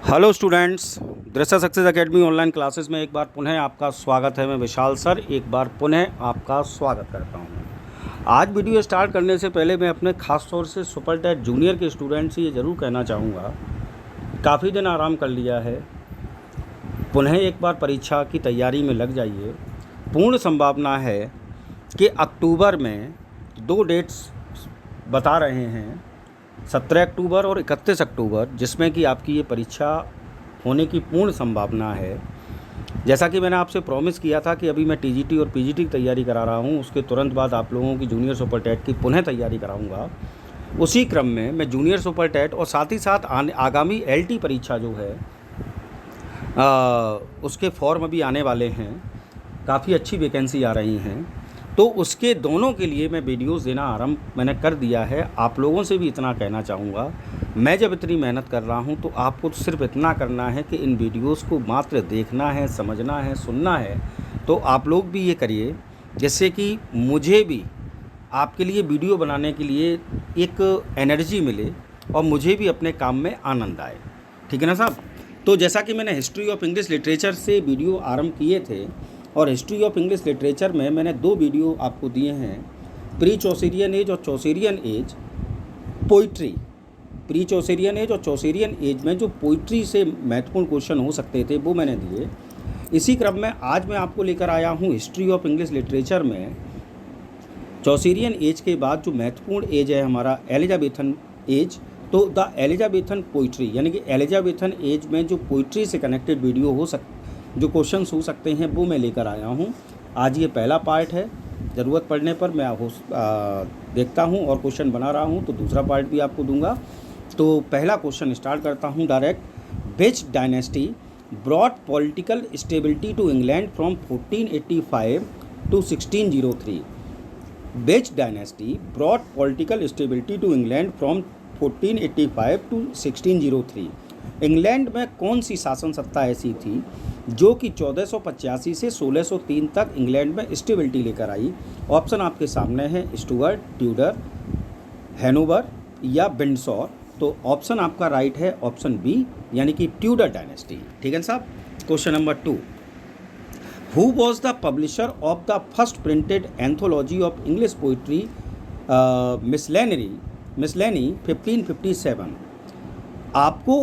Hello students, दृश्य success academy online classes में एक बार पुनः आपका स्वागत है। मैं विशाल सर एक बार पुनः आपका स्वागत करता हूं। आज वीडियो स्टार्ट करने से पहले मैं अपने खास तौर से सुपर टेट जूनियर के स्टूडेंट से ये ज़रूर कहना चाहूँगा, काफ़ी दिन आराम कर लिया है, पुनः एक बार परीक्षा की तैयारी में लग जाइए। पूर्ण संभावना है कि अक्टूबर में 2 डेट्स बता रहे हैं, 17 अक्टूबर और 31 अक्टूबर, जिसमें कि आपकी ये परीक्षा होने की पूर्ण संभावना है। जैसा कि मैंने आपसे प्रॉमिस किया था कि अभी मैं टीजीटी और पीजीटी की तैयारी करा रहा हूँ, उसके तुरंत बाद आप लोगों की जूनियर सुपर टेट की पुनः तैयारी कराऊंगा। उसी क्रम में मैं जूनियर सुपर टेट और साथ ही साथ आगामी एलटी परीक्षा जो है उसके फॉर्म अभी आने वाले हैं, काफ़ी अच्छी वैकेंसी आ रही हैं, तो उसके दोनों के लिए मैं वीडियोस देना आरंभ मैंने कर दिया है। आप लोगों से भी इतना कहना चाहूँगा, मैं जब इतनी मेहनत कर रहा हूँ तो आपको सिर्फ इतना करना है कि इन वीडियोस को मात्र देखना है, समझना है, सुनना है। तो आप लोग भी ये करिए, जिससे कि मुझे भी आपके लिए वीडियो बनाने के लिए एक एनर्जी मिले और मुझे भी अपने काम में आनंद आए। ठीक है ना साहब? तो जैसा कि मैंने हिस्ट्री ऑफ इंग्लिश लिटरेचर से वीडियो आरंभ किए थे, और हिस्ट्री ऑफ इंग्लिश लिटरेचर में मैंने 2 वीडियो आपको दिए हैं, प्री चौसेरियन एज और चौसेरियन एज पोइट्री। प्री चौसेरियन एज और चौसेरियन एज में जो पोइट्री से महत्वपूर्ण क्वेश्चन हो सकते थे वो मैंने दिए। इसी क्रम में आज मैं आपको लेकर आया हूँ हिस्ट्री ऑफ इंग्लिश लिटरेचर में चौसेरियन एज के बाद जो महत्वपूर्ण एज है हमारा एलिजाबेथन एज। तो द एलिजाबेथन पोइट्री, यानी कि एलिजाबेथन एज में जो पोइट्री से कनेक्टेड वीडियो जो क्वेश्चंस हो सकते हैं वो मैं लेकर आया हूँ। आज ये पहला पार्ट है, ज़रूरत पड़ने पर मैं देखता हूँ और क्वेश्चन बना रहा हूँ तो दूसरा पार्ट भी आपको दूंगा। तो पहला क्वेश्चन स्टार्ट करता हूँ direct. Which dynasty brought political stability to England from 1485 to 1603? Which dynasty brought political stability to England from 1485 to 1603? England में कौन सी शासन सत्ता ऐसी थी जो कि 1485 से 1603 तक इंग्लैंड में स्टेबिलिटी लेकर आई? ऑप्शन आपके सामने है, स्टुअर्ट, ट्यूडर, हैनोवर या विंडसर। तो ऑप्शन आपका राइट है, ऑप्शन बी, यानी कि ट्यूडर डायनेस्टी। ठीक है साहब? Question number 2। Who was the publisher of the first printed anthology of English poetry miscellany 1557? आपको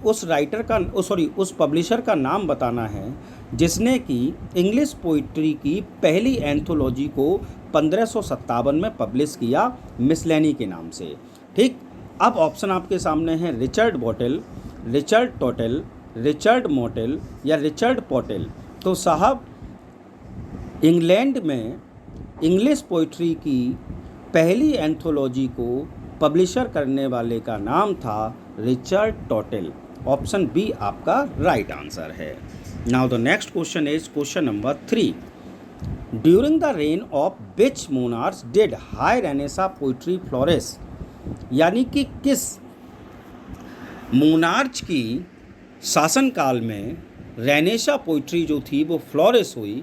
उस राइटर का उस पब्लिशर का नाम बताना है जिसने कि इंग्लिश पोइट्री की पहली एंथोलॉजी को 1557 में पब्लिश किया मिसलेनी के नाम से। ठीक, अब ऑप्शन आपके सामने हैं, Richard Bottel, Richard Tottel, Richard Mottel या रिचर्ड पॉटेल। तो साहब, इंग्लैंड में इंग्लिश पोइट्री की पहली एंथोलॉजी को पब्लिशर करने वाले का नाम था रिचर्ड टोटेल। ऑप्शन बी आपका राइट आंसर है। Now the next question is question number 3। During the rain of which monarch did high renaissance poetry flourish? यानी कि किस मोनार्च की शासनकाल में रेनेसा पोइट्री जो थी वो फ्लोरिश हुई,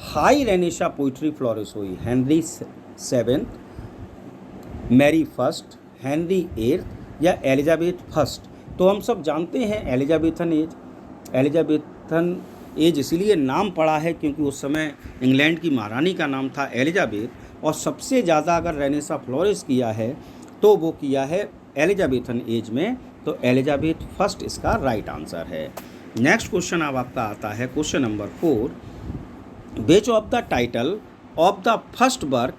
हाई रेनेसा पोइट्री फ्लोरिश हुई? Henry 7th, Mary first, Henry 8th या एलिजाबेथ फर्स्ट? तो हम सब जानते हैं एलिजाबेथन एज। एलिजाबेथन एज इसलिए नाम पड़ा है क्योंकि उस समय इंग्लैंड की महारानी का नाम था एलिजाबेथ, और सबसे ज़्यादा अगर रेनेसा फ्लोरिश किया है तो वो किया है एलिजाबेथन एज में। तो एलिजाबेथ फर्स्ट इसका राइट आंसर है। नेक्स्ट क्वेश्चन अब आपका आता है question number 4। Which of the title of the first work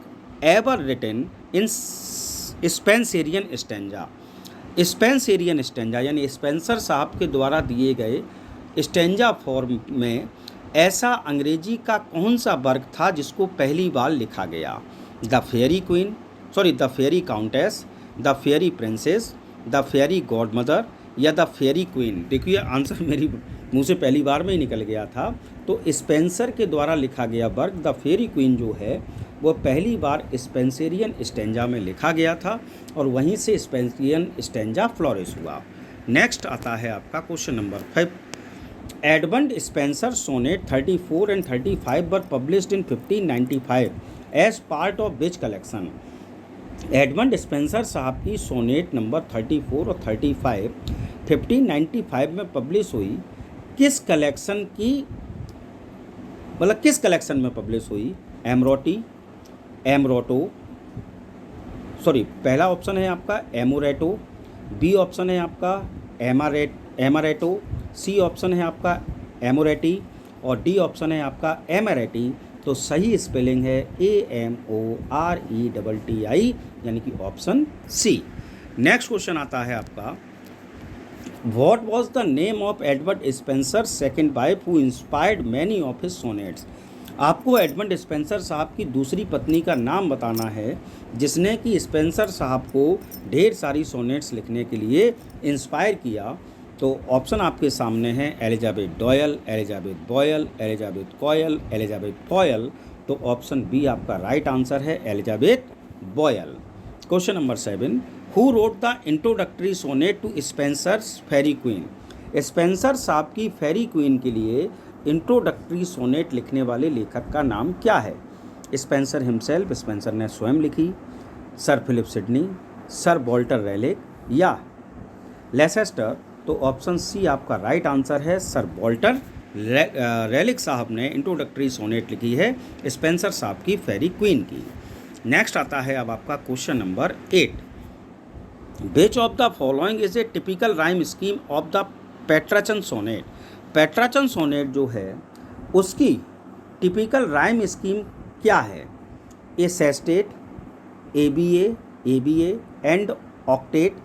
ever written in Spenserian stanza? Spenserian stanza यानी स्पेंसर साहब के द्वारा दिए गए स्टेंजा फॉर्म में ऐसा अंग्रेजी का कौन सा वर्क था जिसको पहली बार लिखा गया? The fairy queen, the fairy countess, the fairy princess, the fairy God mother या द फेयरी क्वीन? देखिए आंसर मेरी मुँह से पहली बार में ही निकल गया था। तो स्पेंसर के द्वारा लिखा गया वर्क द फेयरी क्वीन जो है वो पहली बार स्पेंसरियन स्टेंजा में लिखा गया था, और वहीं से स्पेंसरियन स्टेंजा फ्लोरिश हुआ। नेक्स्ट आता है आपका question number 5। Edmund Spenser sonnet 34 and 35 were published in 1595 as part of which collection? Edmund Spenser साहब की सोनेट नंबर 34 और 35 1595 में पब्लिश हुई किस कलेक्शन की, मतलब किस कलेक्शन में पब्लिश हुई? एमरोटी, एमरोटो, सॉरी पहला ऑप्शन है आपका एमोरेटो, बी ऑप्शन है आपका एमारेटो, सी ऑप्शन है आपका एमोरेटी और डी ऑप्शन है आपका एमरेटी। तो सही स्पेलिंग है AMORETTI, यानी कि ऑप्शन सी। नेक्स्ट क्वेश्चन आता है आपका, what was the name of Edward Spencer second wife who inspired many of his sonnets? आपको एडमंड स्पेंसर साहब की दूसरी पत्नी का नाम बताना है जिसने कि स्पेंसर साहब को ढेर सारी सोनेट्स लिखने के लिए इंस्पायर किया। तो ऑप्शन आपके सामने हैं Elizabeth Doyle, Elizabeth Boyle, Elizabeth Coyle, Elizabeth Foyle. तो ऑप्शन बी आपका राइट आंसर है Elizabeth Boyle. Question number 7, who wrote the introductory sonnet to Spenser's Faerie Queene? Spenser साहब की फेरी क्वीन के लिए इंट्रोडक्टरी सोनेट लिखने वाले लेखक का नाम क्या है? स्पेंसर हिमसेल्फ, स्पेंसर ने स्वयं लिखी, sir Philip Sidney, sir Walter Raleigh या लेसेस्टर। तो ऑप्शन सी आपका राइट आंसर है, सर वॉल्टर रेलिक साहब ने इंट्रोडक्टरी सोनेट लिखी है स्पेंसर साहब की फेरी क्वीन की। नेक्स्ट आता है अब आपका question number 8, which of the following is a typical rhyme scheme of the Petrarchan sonnet? Petrarchan sonnet जो है उसकी टिपिकल राइम स्कीम क्या है? A sestet, ABA, ABA and octet,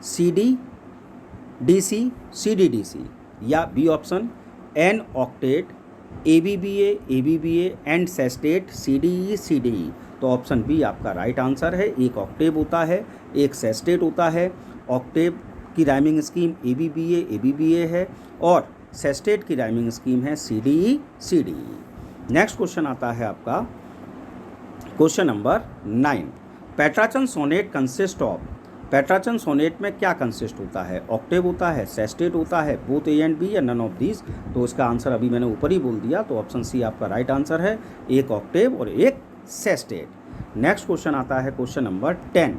CD, DC, CDDC या B option an octet, ABBA, ABBA and sestet, CDE, CDE। तो option B आपका right answer है। एक ऑक्टेव होता है, एक सेस्टेट होता है। ऑक्टेव की राइमिंग स्कीम ABBA, ABBA है और सेस्टेट की राइमिंग स्कीम है CDE, CDE। नेक्स्ट क्वेश्चन आता है आपका question number 9, Petrarchan sonnet consist of? Petrarchan sonnet में क्या कंसिस्ट होता है? ऑक्टेव होता है, सेस्टेट होता है, बोथ A एंड B या नन ऑफ दीज? तो इसका आंसर अभी मैंने ऊपर ही बोल दिया, तो ऑप्शन सी आपका राइट आंसर है, एक ऑक्टेव और एक सेस्टेट। नेक्स्ट क्वेश्चन आता है question number 10,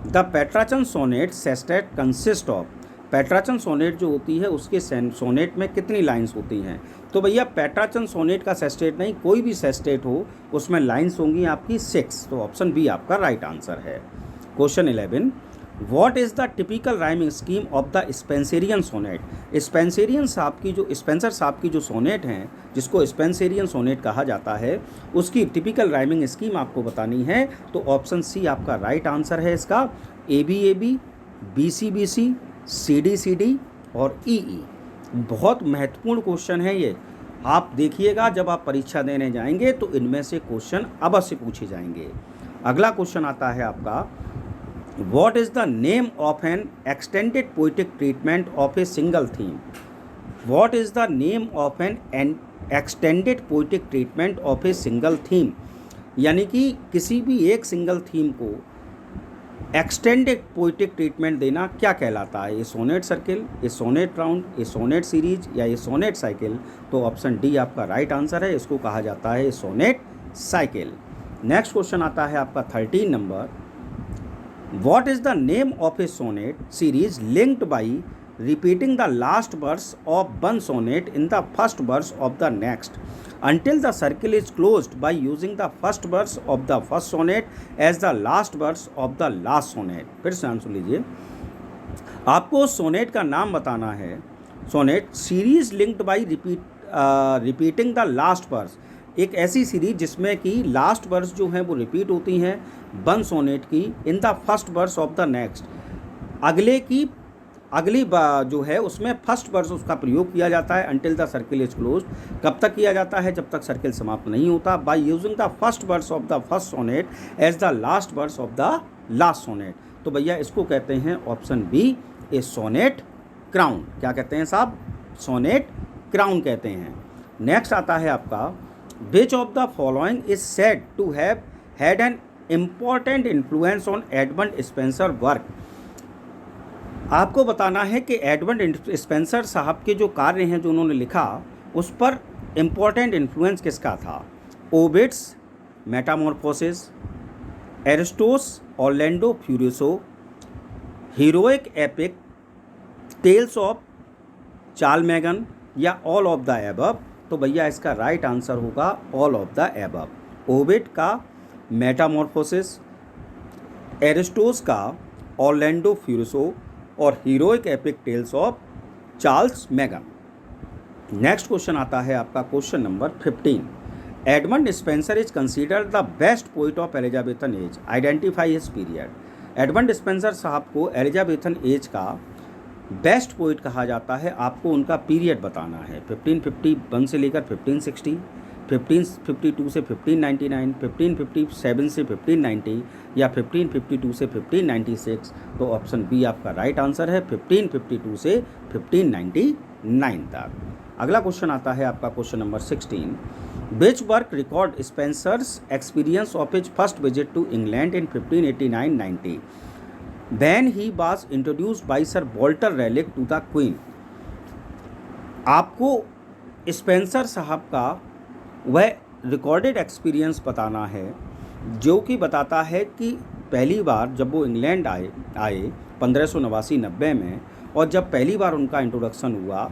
the Petrarchan sonnet sestet consist of? Petrarchan sonnet जो होती है उसके सोनेट में कितनी लाइंस होती हैं? तो भैया पेट्राचन सोनेट का सेस्टेट नहीं, कोई भी सेस्टेट हो उसमें लाइंस होंगी आपकी 6। तो ऑप्शन बी आपका राइट आंसर है। Question 11, what is the typical rhyming scheme of the Spenserian sonnet? Spenserian साहब की जो स्पेंसर साहब की जो सोनेट हैं जिसको स्पेंसरियन सोनेट कहा जाता है उसकी टिपिकल राइमिंग स्कीम आपको बतानी है। तो ऑप्शन सी आपका राइट आंसर है इसका, ABAB, BCBC, CDCD और EE। बहुत महत्वपूर्ण क्वेश्चन है ये, आप देखिएगा जब आप परीक्षा देने जाएंगे तो इनमें से क्वेश्चन अवश्य पूछे जाएंगे। अगला क्वेश्चन आता है आपका, What is the name of an extended poetic treatment of a single theme? What is the name of an extended poetic treatment of a single theme? यानी कि किसी भी एक सिंगल थीम को एक्सटेंडेड पोइटिक ट्रीटमेंट देना क्या कहलाता है? ये सोनेट सर्किल, ये सोनेट राउंड, ये सोनेट सीरीज या ये सोनेट साइकिल? तो ऑप्शन डी आपका राइट आंसर है, इसको कहा जाता है सोनेट साइकिल। नेक्स्ट क्वेश्चन आता है आपका 13 number, What is the name of a sonnet series linked by repeating the last verse of one sonnet in the first verse of the next until the circle is closed by using the first verse of the first sonnet as the last verse of the last sonnet? फिर से answer लीजिए, आपको sonnet का नाम बताना है। Sonnet series linked by repeating the last verse, एक ऐसी सीरीज जिसमें कि लास्ट वर्स जो हैं वो रिपीट होती हैं वन सोनेट की in the first verse of the next, अगली जो है उसमें फर्स्ट वर्स उसका प्रयोग किया जाता है। Until the circle is closed, कब तक किया जाता है? जब तक सर्किल समाप्त नहीं होता। By using the first verse of the first sonnet as the last verse of the last sonnet. तो भैया इसको कहते हैं option B, a sonnet crown. क्या कहते हैं साहब? सोनेट क्राउन कहते हैं। नेक्स्ट आता है आपका, Which of the following is said to have had an important influence on Edmund Spenser work? आपको बताना है कि एडमंड स्पेंसर साहब के जो कार्य हैं जो उन्होंने लिखा उस पर इम्पोर्टेंट इन्फ्लुएंस किसका था? Ovid's, metamorphosis, Ariosto's, Orlando Furioso, heroic epic, tales of Charlemagne या ऑल ऑफ द एबव? तो भैया इसका राइट आंसर होगा all of the above. Ovid का मेटामॉर्फोसिस, एरिस्टोस का ऑर्लैंडो फ्यूरिसो और heroic epic tales of Charlemagne. Next question आता है आपका question number 15। Edmund Spenser is considered the best poet of Elizabethan age, identify his period. Edmund Spenser साहब को Elizabethan age का best poet कहा जाता है। आपको उनका पीरियड बताना है, 1551 से लेकर 1560, 1552 से 1599, 1557 से 1590 या 1552 से 1596। तो ऑप्शन बी आपका राइट आंसर है, 1552 से 1599 तक। अगला क्वेश्चन आता है आपका question number 16। Which work record Spenser's experience of his first visit to England in 1589-90 when he was introduced by sir Walter Raleigh to the queen. आपको स्पेंसर साहब का वह रिकॉर्डेड एक्सपीरियंस बताना है जो कि बताता है कि पहली बार जब वो इंग्लैंड आए 1589-90 में, और जब पहली बार उनका इंट्रोडक्शन हुआ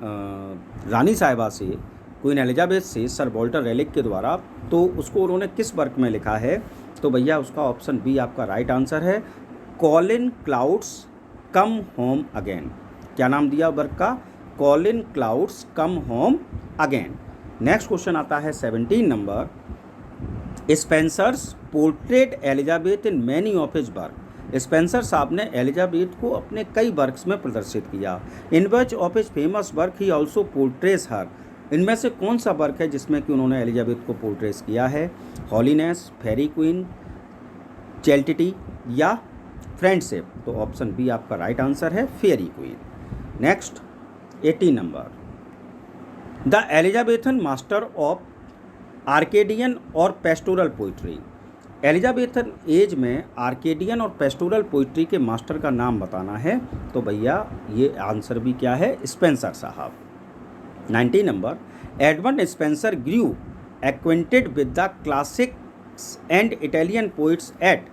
रानी साहिबा से, क्वीन एलिजाबेथ से, सर वॉल्टर रैलिक के द्वारा, तो उसको उन्होंने किस वर्क में लिखा है? तो भैया उसका ऑप्शन बी आपका राइट आंसर है, Colin clouds come home again. क्या नाम दिया वर्क का? Colin clouds come home again. Next question आता है 17 number. Spencer's portrait Elizabeth in many of his work. Spencer साहब ने एलिजाबेथ को अपने कई वर्क्स में प्रदर्शित किया। In which of his famous work he also portrays her. इनमें से कौन सा वर्क है जिसमें कि उन्होंने एलिजाबेथ को पोर्ट्रेस किया है? हॉलीनेस, फेरी क्वीन, चैरिटी या फ्रेंडशिप? तो ऑप्शन बी आपका राइट आंसर है, Faerie Queene. Next 18 number. The Elizabethan master of Arcadian और पेस्टोरल पोइट्री। एलिजाबेथन एज में आर्केडियन और पेस्टोरल पोइट्री के मास्टर का नाम बताना है। तो भैया ये आंसर भी क्या है? स्पेंसर साहब। 19 नंबर। Edmund Spenser grew acquainted with the classics and Italian poets at.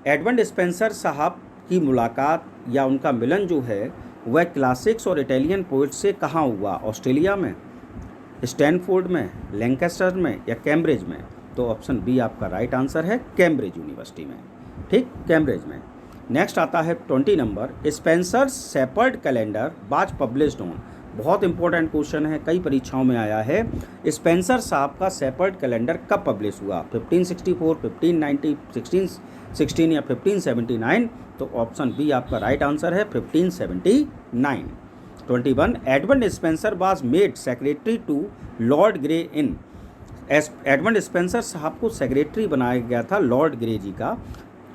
Edmund Spenser साहब की मुलाकात या उनका मिलन जो है वह क्लासिक्स और इटालियन पोइट्स से कहाँ हुआ? ऑस्ट्रेलिया में, स्टैनफोर्ड में, लैंकास्टर में या कैम्ब्रिज में? तो ऑप्शन बी आपका राइट आंसर है, कैम्ब्रिज यूनिवर्सिटी में। ठीक, कैम्ब्रिज में। नेक्स्ट आता है 20 नंबर। Spenser Shepherd Calendar was published on. बहुत इंपॉर्टेंट क्वेश्चन है, कई परीक्षाओं में आया है। स्पेंसर साहब का शेपर्ड कैलेंडर कब पब्लिश हुआ? 1564, 1590, 1616 या 1579? तो ऑप्शन बी आपका राइट आंसर है, 1579। 21। Edmund Spenser was made secretary to Lord Grey in. Edmund Spenser साहब को सेक्रेटरी बनाया गया था लॉर्ड ग्रे जी का,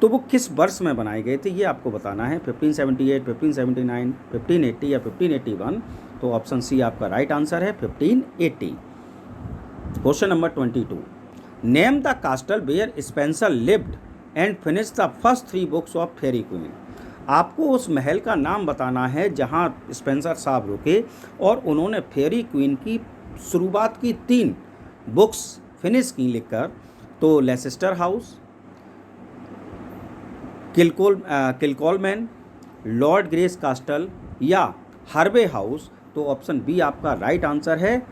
तो वो किस वर्ष में बनाए गए थे ये आपको बताना है। 1578, 1579, 1580 या 1581? तो ऑप्शन सी आपका राइट आंसर है, 1580। Question number 22। Name the castle where Spenser lived and finish the first 3 books of Faerie Queene. आपको उस महल का नाम बताना है जहां स्पेंसर साहब रुके और उन्होंने फेरी क्वीन की शुरुआत की 3 बुक्स फिनिश की लिखकर। तो Leicester House, Kilcolman, Lord Grey's castle या हार्वे हाउस? तो ऑप्शन बी आपका राइट आंसर है,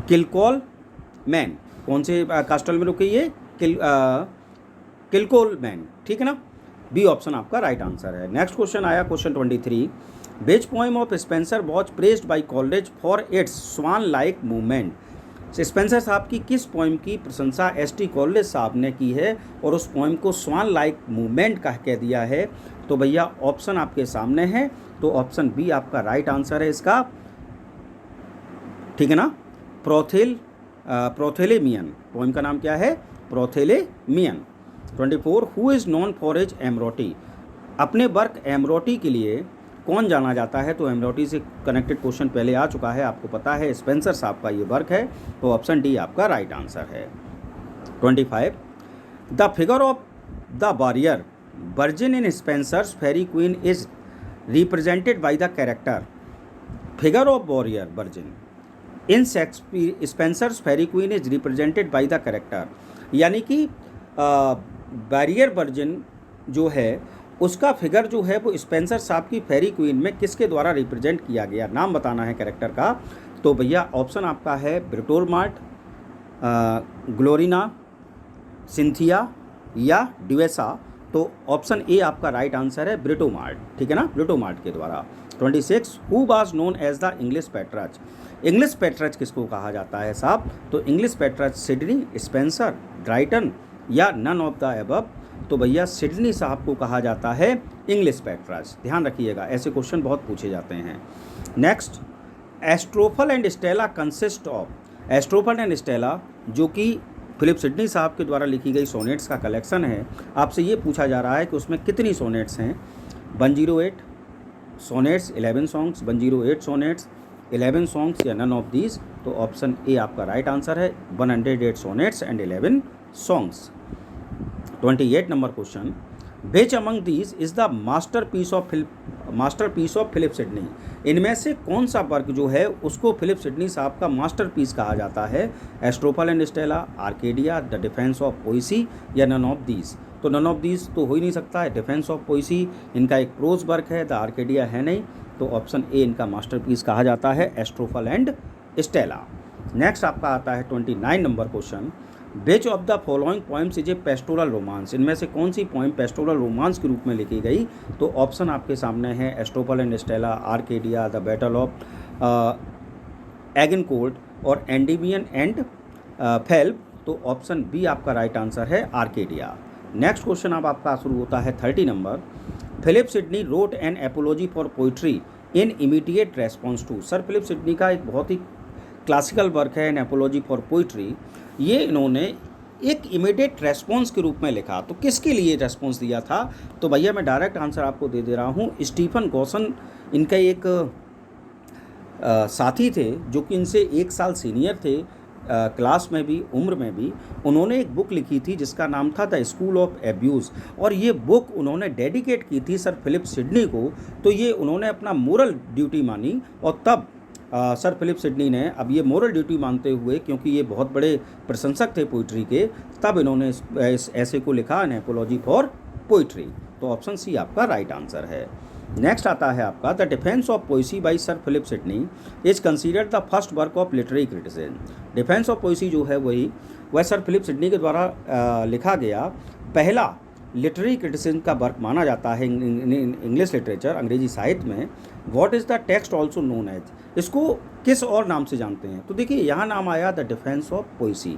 किलकोलमैन। कौन से कास्टल में रुके ये? किलकोलमैन, ठीक है ना? बी ऑप्शन आपका राइट आंसर है। नेक्स्ट क्वेश्चन आया question 23। Which poem of Spenser was praised by Coleridge for its swan like movement. Spenser साहब की किस पोएम की प्रशंसा एस.टी. कॉलेज साहब ने की है और उस पोएम को स्वान लाइक मूवमेंट कह दिया है? तो भैया ऑप्शन आपके सामने है, तो ऑप्शन बी आपका राइट आंसर है इसका, ठीक है ना? प्रोथेलेमियन। पोएम का नाम क्या है? Prothalamion. 24। Who is known for his Amoretti. अपने वर्क एमरोटी के लिए कौन जाना जाता है? तो एमरोटी से कनेक्टेड क्वेश्चन पहले आ चुका है, आपको पता है स्पेंसर साहब का ये वर्क है, तो ऑप्शन डी आपका राइट आंसर है। 25। The figure of the warrior virgin in Spenser's Faerie Queene is represented by the character. Figure of warrior virgin in Spenser's Faerie Queene is represented by the character. यानी कि barrier virgin जो है उसका figure जो है वो Spencer साहब की फेरी क्वीन में किसके द्वारा रिप्रेजेंट किया गया, नाम बताना है कैरेक्टर का। तो भैया ऑप्शन आपका है ब्रिटोमार्ट, ग्लोरिना, सिंथिया या ड्यूएसा। तो ऑप्शन ए आपका राइट आंसर है ब्रिटोमार्ट, ठीक है ना, ब्रिटोमार्ट के द्वारा। 26 who was known as the English Petrarch. English Petrarch किसको कहा जाता है साहब? तो English Petrarch Sidney, Spenser, Dryden या नन ऑफ द अबव। तो भैया सिडनी साहब को कहा जाता है इंग्लिश पेट्रच, ध्यान रखिएगा, ऐसे क्वेश्चन बहुत पूछे जाते हैं। Next, Astrophel and Stella consist of. Astrophel and Stella जो कि फिलिप सिडनी साहब के द्वारा लिखी गई सोनेट्स का कलेक्शन है, आपसे ये पूछा जा रहा है कि उसमें कितनी सोनेट्स हैं। 108 सोनेट्स, 11 सॉन्ग्स, 108 सोनेट्स, 11 सॉन्ग्स या नन ऑफ दीज। तो ऑप्शन ए आपका राइट आंसर है 108 sonnets and 11 songs. 28 number question, which among these is the masterpiece of Philip Sidney. इनमें से कौन सा वर्क जो है उसको फिलिप सिडनी साहब का मास्टरपीस कहा जाता है? Astrophel and Stella, Arcadia, the defence of poesy या नन ऑफ दीज। तो नन ऑफ दीज तो हो ही नहीं सकता है, डिफेंस ऑफ पोइसी इनका एक प्रोज वर्क है, द आर्केडिया है नहीं, तो ऑप्शन ए इनका मास्टरपीस कहा जाता है, एस्ट्रोफल एंड स्टेला। नेक्स्ट आपका आता है 29 number question, which of the following poems is a pastoral romance. इनमें से कौन सी पोइम पेस्टोरल रोमांस के रूप में लिखी गई? तो ऑप्शन आपके सामने है Astrophel and Stella, Arcadia, the battle of Agincourt और एंडीमियन एंड फेल्प। तो ऑप्शन बी आपका राइट आंसर है आर्केडिया। नेक्स्ट क्वेश्चन अब आपका शुरू होता है 30 number, Philip Sidney wrote an apology for poetry in immediate response to. Sir Philip Sidney का एक बहुत ही क्लासिकल वर्क है एन एपोलॉजी फॉर पोइट्री, ये इन्होंने एक इमीडिएट रेस्पॉन्स के रूप में लिखा। तो किसके लिए रेस्पॉन्स दिया था? तो भैया मैं डायरेक्ट आंसर आपको दे दे रहा हूँ, स्टीफन गॉसन इनका एक साथी थे जो कि इनसे 1 साल सीनियर थे, क्लास में भी उम्र में भी। उन्होंने एक बुक लिखी थी जिसका नाम था द स्कूल ऑफ एब्यूज़, और ये बुक उन्होंने डेडिकेट की थी सर फिलिप सिडनी को। तो ये उन्होंने अपना मोरल ड्यूटी मानी, और तब सर फिलिप सिडनी ने अब ये मोरल ड्यूटी मानते हुए, क्योंकि ये बहुत बड़े प्रशंसक थे पोइट्री के, तब इन्होंने इस ऐसे को लिखा एन एपोलॉजी फॉर पोइट्री। तो ऑप्शन सी आपका राइट आंसर है। नेक्स्ट आता है आपका, the defence of poesy by sir Philip Sidney is considered the first work of literary criticism. Defence of poesy जो है वह सर फिलिप सिडनी के द्वारा लिखा गया पहला लिटरेरी क्रिटिसिज्म का वर्क माना जाता है इंग्लिश लिटरेचर, अंग्रेजी साहित्य में। What is the text also known as, इसको किस और नाम से जानते हैं? तो देखिए यहाँ नाम आया द डिफेंस ऑफ पोइसी,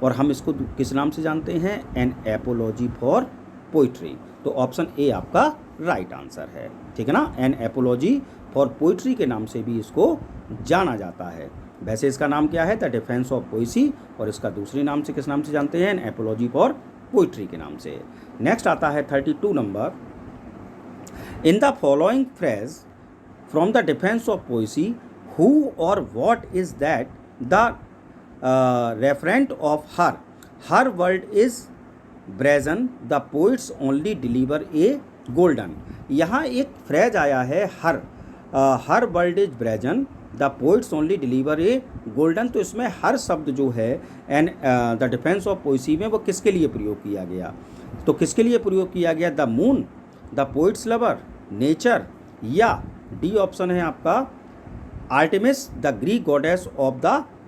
और हम इसको किस नाम से जानते हैं? An apology for poetry. तो ऑप्शन ए आपका राइट आंसर है, ठीक है ना। एन एपोलॉजी फॉर पोइट्री के नाम से भी इसको जाना जाता है। वैसे इसका नाम क्या है? द डिफेंस ऑफ पोइसी, और इसका दूसरे नाम से किस नाम से जानते हैं? एन एपोलॉजी फॉर पोइट्री के नाम से। नेक्स्ट आता है 32 number, in the following phrase from the defence of poesy who or what is that the referent of her world is brazen, the poets only deliver a golden। यहाँ एक phrase आया है her world is brazen, the poets only deliver a golden. तो इसमें हर शब्द जो है and the defence of poesy में वो किसके लिए प्रयोग किया गया? तो किसके लिए प्रयोग किया गया? The moon, the poets lover, nature, या डी ऑप्शन है आपका Artemis the Greek goddess of the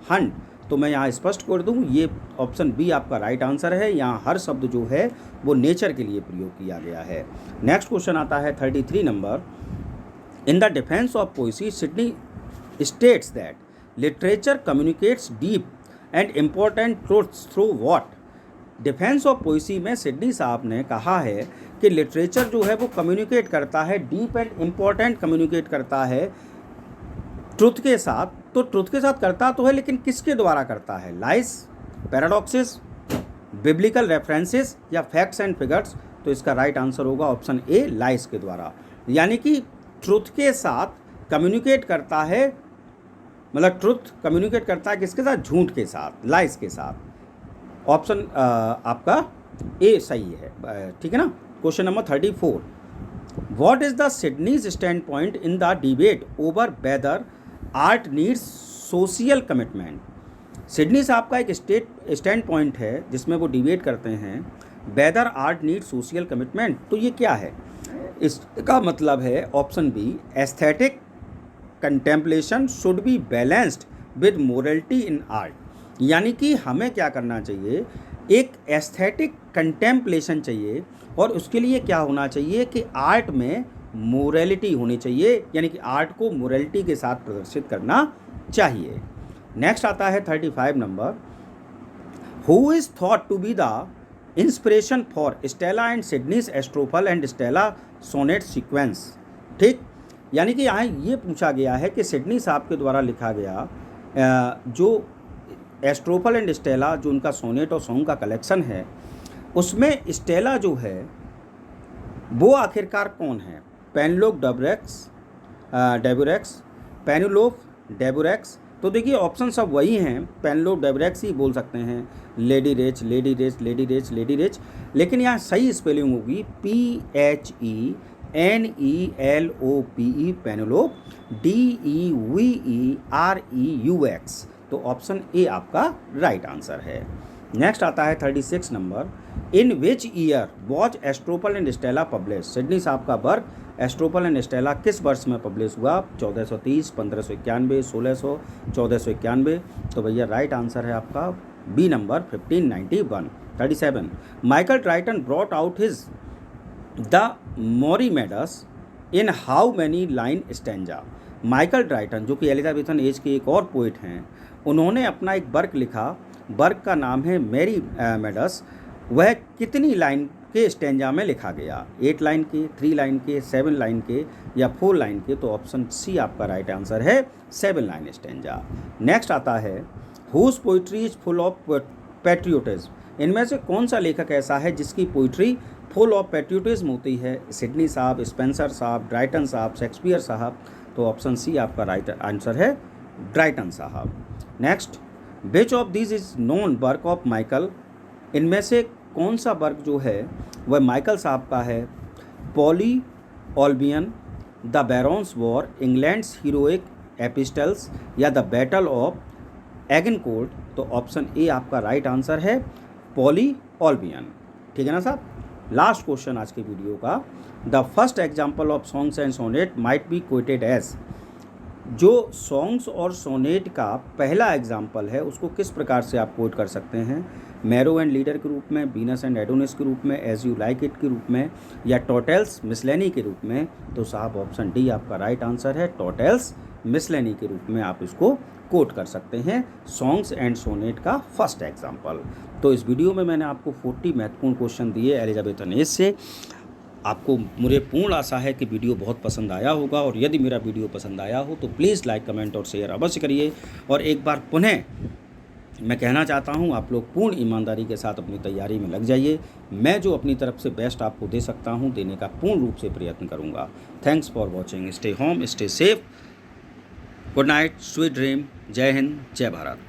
Hunt. तो मैं यहाँ स्पष्ट कर दूँ, ये ऑप्शन बी आपका राइट आंसर है। यहाँ हर शब्द जो है वो नेचर के लिए प्रयोग किया गया है। नेक्स्ट क्वेश्चन आता है 33 number, in the defence of poesy Sidney states that literature communicates deep and important truths through what. Defence of poesy में सिडनी साहब ने कहा है कि लिटरेचर जो है वो कम्युनिकेट करता है, डीप एंड इम्पोर्टेंट कम्युनिकेट करता है ट्रुथ के साथ। तो ट्रुथ के साथ करता तो है, लेकिन किसके द्वारा करता है? लाइस, पैराडॉक्सिस, बिब्लिकल रेफरेंसेस या फैक्ट्स एंड फिगर्स। तो इसका राइट आंसर होगा ऑप्शन ए, लाइस के द्वारा। यानी कि ट्रुथ के साथ कम्युनिकेट करता है, मतलब ट्रुथ कम्युनिकेट करता है किसके साथ? झूठ के साथ, लाइस के साथ। ऑप्शन आपका ए सही है, ठीक है ना। Question number 34, what is the Sidney's standpoint in the debate over whether art needs social commitment. Sidney साहब का एक स्टैंड पॉइंट है जिसमें वो डिबेट करते हैं whether art need social commitment. तो ये क्या है? इसका मतलब है option B, aesthetic contemplation should be balanced with morality in art. यानी कि हमें क्या करना चाहिए, एक एस्थेटिक कंटेम्पलेशन चाहिए और उसके लिए क्या होना चाहिए कि आर्ट में मोरलिटी होनी चाहिए, यानी कि आर्ट को मोरलिटी के साथ प्रदर्शित करना चाहिए। नेक्स्ट आता है 35 number, who is thought to be the inspiration for Stella and Sidney's Astrophel and Stella sonnet sequence. ठीक, यानी कि यहाँ ये पूछा गया है कि सिडनी साहब के द्वारा लिखा गया जो एस्ट्रोफल एंड स्टेला, जो उनका सोनेट और सॉन्ग का कलेक्शन है, उसमें स्टेला जो है वो आखिरकार कौन है? Penelope Devereux, Penelope Devereux. तो देखिए ऑप्शन सब वही हैं, पेनेलोप डेबुरेक्स ही बोल सकते हैं, lady Rich, lady Rich, lady Rich, lady Rich, लेकिन यहाँ सही स्पेलिंग होगी PHENELOPE, पेनेलोप, DEVEREUX। तो ऑप्शन ए आपका राइट आंसर है। नेक्स्ट आता है 36 number, in which year was Astrophel and Stella publish. Sidney साहब का वर्क एस्ट्रोपल एंड स्टेला किस वर्ष में पब्लिश हुआ? 1430, 1591, 1600, 1491। तो भैया राइट आंसर है आपका B number 1591। 37, Michael Drayton brought out his the Mortimeriados in how many line stanza. Michael Drayton जो कि एलिजाबेथन एज के एक और पोइट हैं, उन्होंने अपना एक वर्क लिखा, वर्क का नाम है मेरी मेडस। वह कितनी लाइन के स्टैंजा में लिखा गया? 8 लाइन के, 3 लाइन के, 7 लाइन के या 4 लाइन के? तो ऑप्शन सी आपका राइट आंसर है 7 लाइन स्टैंजा। नेक्स्ट आता है, whose poetry is full of patriotism. इनमें से कौन सा लेखक ऐसा है जिसकी पोइट्री फुल ऑफ पैट्रियोटिज्म होती है? सिडनी साहब, स्पेंसर साहब, ड्राइटन साहब, शेक्सपियर साहब। तो ऑप्शन सी आपका राइट आंसर है ड्राइटन साहब। Next, which of this is known work of Michael. इनमें से कौन सा वर्क जो है वह माइकल साहब का है? Poly Olbion, the Barons' Wars, England's heroical epistles या द बैटल ऑफ एगनकोर्ट। तो ऑप्शन ए आपका राइट आंसर है पॉली ऑल्बियन। ठीक है ना साहब। लास्ट क्वेश्चन आज के वीडियो का, the first example of songs and sonnet might be quoted as. जो सॉन्ग्स और सोनेट का पहला एग्जाम्पल है उसको किस प्रकार से आप कोट कर सकते हैं? मैरो एंड लीडर के रूप में, वीनस एंड एडोनिस के रूप में, एज यू लाइक इट के रूप में, या टोटेल्स मिसलेनी के रूप में? तो साहब ऑप्शन डी आपका राइट आंसर है, टोटेल्स मिसलेनी के रूप में आप इसको कोट कर सकते हैं, सॉन्ग्स एंड सोनेट का फर्स्ट एग्जाम्पल। तो इस वीडियो में मैंने आपको 40 महत्वपूर्ण क्वेश्चन दिए एलिजाबेथन एज से। आपको मुझे पूर्ण आशा है कि वीडियो बहुत पसंद आया होगा, और यदि मेरा वीडियो पसंद आया हो तो प्लीज़ लाइक, कमेंट और शेयर अवश्य करिए। और एक बार पुनः मैं कहना चाहता हूं, आप लोग पूर्ण ईमानदारी के साथ अपनी तैयारी में लग जाइए। मैं जो अपनी तरफ से बेस्ट आपको दे सकता हूं, देने का पूर्ण रूप से प्रयत्न करूंगा। Thanks for watching. Stay home, stay safe, good night, sweet dream. जय हिंद, जय भारत।